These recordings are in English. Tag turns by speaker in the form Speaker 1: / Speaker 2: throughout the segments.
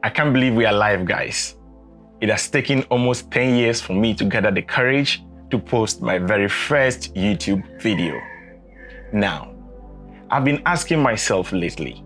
Speaker 1: I can't believe we are live, guys. It has taken almost 10 years for me to gather the courage to post my very first YouTube video. Now, I've been asking myself lately,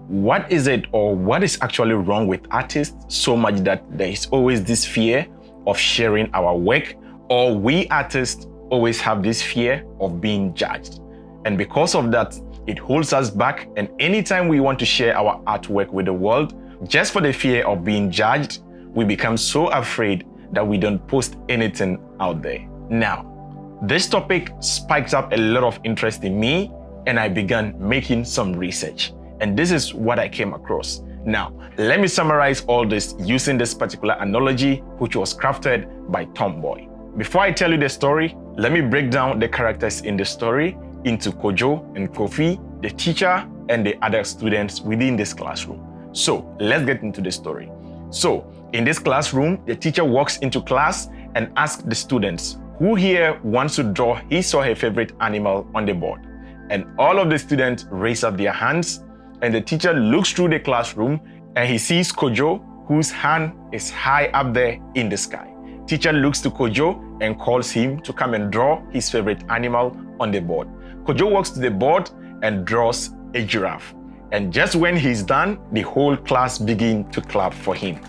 Speaker 1: what is it or what is actually wrong with artists so much that there is always this fear of sharing our work, or we artists always have this fear of being judged. And because of that, it holds us back, and anytime we want to share our artwork with the world, just for the fear of being judged, we become so afraid that we don't post anything out there. Now, this topic spiked up a lot of interest in me, and I began making some research. And this is what I came across. Now, let me summarize all this using this particular analogy, which was crafted by Tomboy. Before I tell you the story, let me break down the characters in the story into Kojo and Kofi, the teacher, and the other students within this classroom. So, let's get into the story. So, in this classroom, the teacher walks into class and asks the students, who here wants to draw his or her favorite animal on the board? And all of the students raise up their hands, and the teacher looks through the classroom and he sees Kojo, whose hand is high up there in the sky. Teacher looks to Kojo and calls him to come and draw his favorite animal on the board. Kojo walks to the board and draws a giraffe. And just when he's done, the whole class begins to clap for him.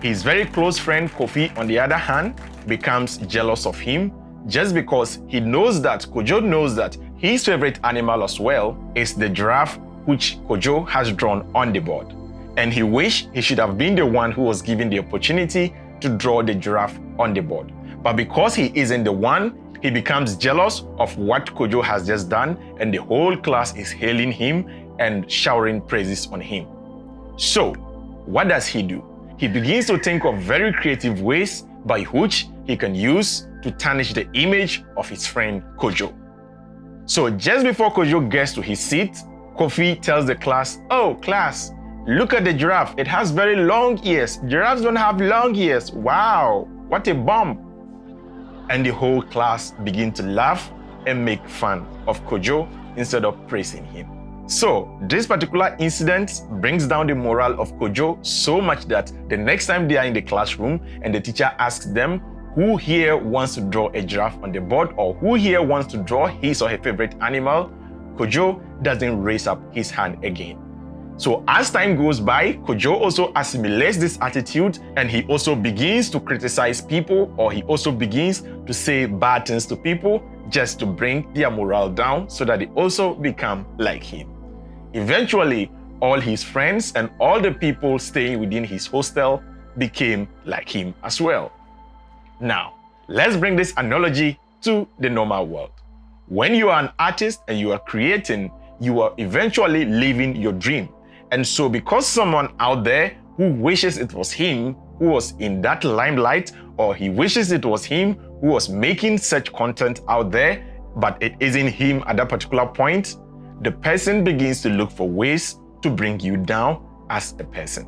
Speaker 1: His very close friend Kofi, on the other hand, becomes jealous of him just because he knows that Kojo knows that his favorite animal as well is the giraffe which Kojo has drawn on the board. And he wished he should have been the one who was given the opportunity to draw the giraffe on the board. But because he isn't the one, he becomes jealous of what Kojo has just done, and the whole class is hailing him and showering praises on him. So, what does he do? He begins to think of very creative ways by which he can use to tarnish the image of his friend Kojo. So just before Kojo gets to his seat, Kofi tells the class, "Oh, class, look at the giraffe. It has very long ears. Giraffes don't have long ears. Wow, what a bomb." And the whole class begin to laugh and make fun of Kojo instead of praising him. So this particular incident brings down the morale of Kojo so much that the next time they are in the classroom and the teacher asks them, who here wants to draw a giraffe on the board, or who here wants to draw his or her favorite animal, Kojo doesn't raise up his hand again. So as time goes by, Kojo also assimilates this attitude, and he also begins to criticize people, or he also begins to say bad things to people just to bring their morale down so that they also become like him. Eventually, all his friends and all the people staying within his hostel became like him as well. Now, let's bring this analogy to the normal world. When you are an artist and you are creating, you are eventually living your dream. And so because someone out there who wishes it was him who was in that limelight, or he wishes it was him who was making such content out there, but it isn't him at that particular point, the person begins to look for ways to bring you down as a person.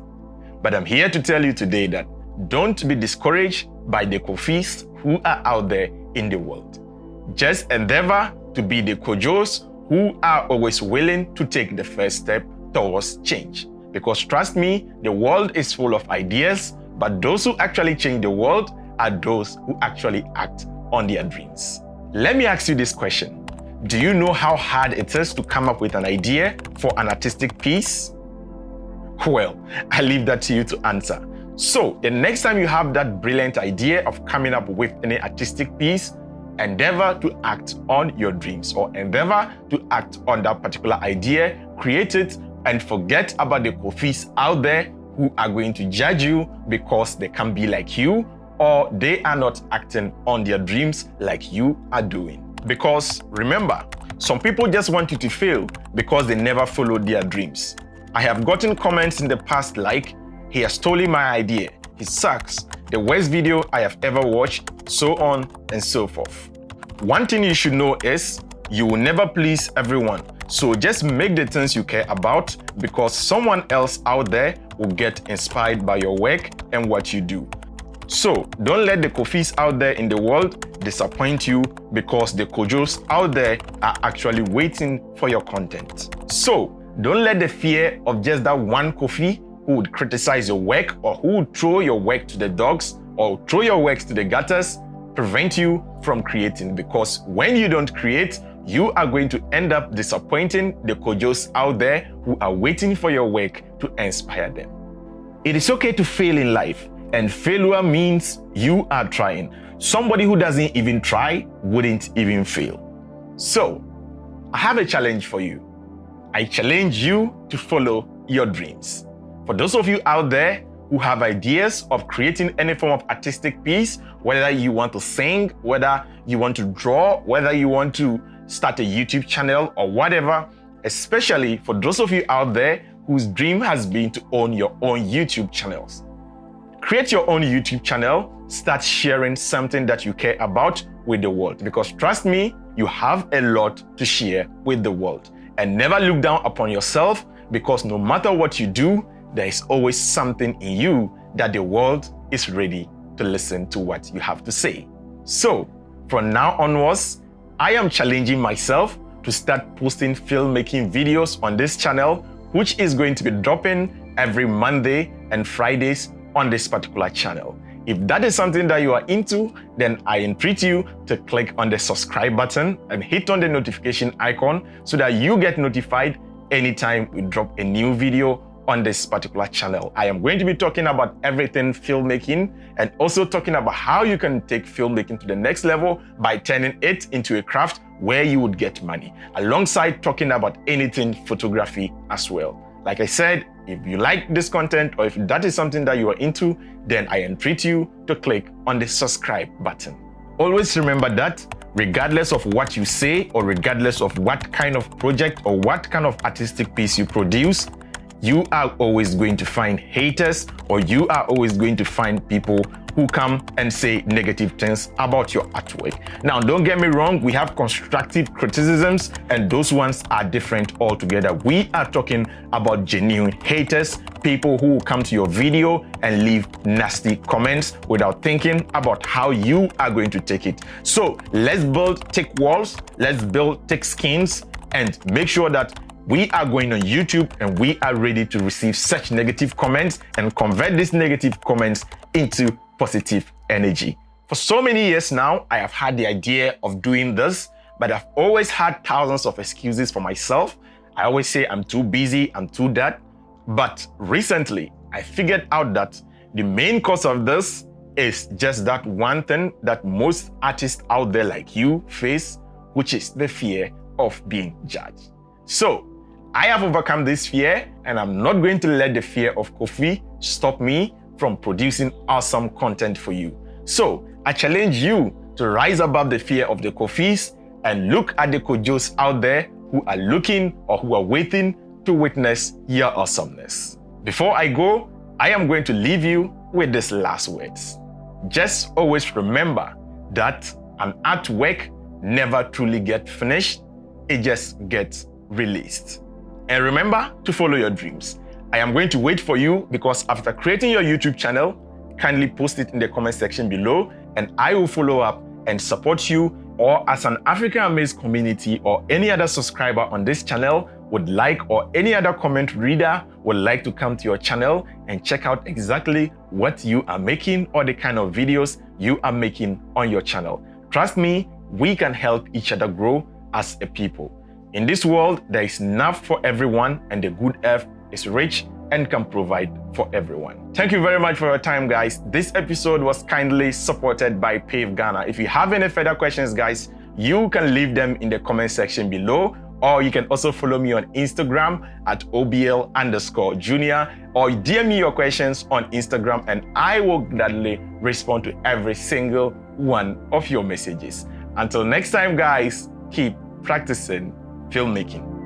Speaker 1: But I'm here to tell you today that don't be discouraged by the Kofis who are out there in the world. Just endeavor to be the Kojos who are always willing to take the first step towards change. Because trust me, the world is full of ideas, but those who actually change the world are those who actually act on their dreams. Let me ask you this question. Do you know how hard it is to come up with an idea for an artistic piece? Well, I leave that to you to answer. So, the next time you have that brilliant idea of coming up with any artistic piece, endeavor to act on your dreams, or endeavor to act on that particular idea, create it, and forget about the Kofis out there who are going to judge you because they can't be like you, or they are not acting on their dreams like you are doing. Because remember, some people just want you to fail because they never followed their dreams. I have gotten comments in the past like, "He has stolen my idea, he sucks, the worst video I have ever watched," so on and so forth. One thing you should know is, you will never please everyone. So just make the things you care about, because someone else out there will get inspired by your work and what you do. So don't let the Kofis out there in the world disappoint you, because the Kojos out there are actually waiting for your content. So don't let the fear of just that one Kofi who would criticize your work or who would throw your work to the dogs or throw your works to the gutters prevent you from creating, because when you don't create, you are going to end up disappointing the Kojos out there who are waiting for your work to inspire them. It is okay to fail in life, and failure means you are trying. Somebody who doesn't even try wouldn't even fail. So, I have a challenge for you. I challenge you to follow your dreams. For those of you out there who have ideas of creating any form of artistic piece, whether you want to sing, whether you want to draw, whether you want to start a YouTube channel or whatever, especially for those of you out there whose dream has been to own your own YouTube channels. Create your own YouTube channel, start sharing something that you care about with the world, because trust me, you have a lot to share with the world. And never look down upon yourself, because no matter what you do, there is always something in you that the world is ready to listen to what you have to say. So, from now onwards, I am challenging myself to start posting filmmaking videos on this channel, which is going to be dropping every Monday and Fridays on this particular channel. If that is something that you are into, then I entreat you to click on the subscribe button and hit on the notification icon so that you get notified anytime we drop a new video on this particular channel. I am going to be talking about everything filmmaking and also talking about how you can take filmmaking to the next level by turning it into a craft where you would get money, alongside talking about anything photography as well. Like I said, if you like this content or if that is something that you are into, then I entreat you to click on the subscribe button. Always remember that regardless of what you say or regardless of what kind of project or what kind of artistic piece you produce, you are always going to find haters, or you are always going to find people who come and say negative things about your artwork. Now, don't get me wrong, we have constructive criticisms and those ones are different altogether. We are talking about genuine haters, people who come to your video and leave nasty comments without thinking about how you are going to take it. So let's build thick walls, let's build thick skins, and make sure that we are going on YouTube and we are ready to receive such negative comments and convert these negative comments into positive energy. For so many years now, I have had the idea of doing this, but I've always had thousands of excuses for myself. I always say I'm too busy, I'm too that. But recently, I figured out that the main cause of this is just that one thing that most artists out there like you face, which is the fear of being judged. So, I have overcome this fear, and I'm not going to let the fear of Kofi stop me from producing awesome content for you. So, I challenge you to rise above the fear of the Kofis and look at the Kojos out there who are looking or who are waiting to witness your awesomeness. Before I go, I am going to leave you with these last words. Just always remember that an artwork never truly gets finished, it just gets released. And remember to follow your dreams. I am going to wait for you, because after creating your YouTube channel, kindly post it in the comment section below and I will follow up and support you, or as an African Amaze community or any other subscriber on this channel would like, or any other comment reader would like to come to your channel and check out exactly what you are making or the kind of videos you are making on your channel. Trust me, we can help each other grow as a people. In this world, there is enough for everyone, and the good earth is rich and can provide for everyone. Thank you very much for your time, guys. This episode was kindly supported by Pave Ghana. If you have any further questions, guys, you can leave them in the comment section below, or you can also follow me on Instagram at OBL_Junior, or DM me your questions on Instagram and I will gladly respond to every single one of your messages. Until next time, guys, keep practicing filmmaking.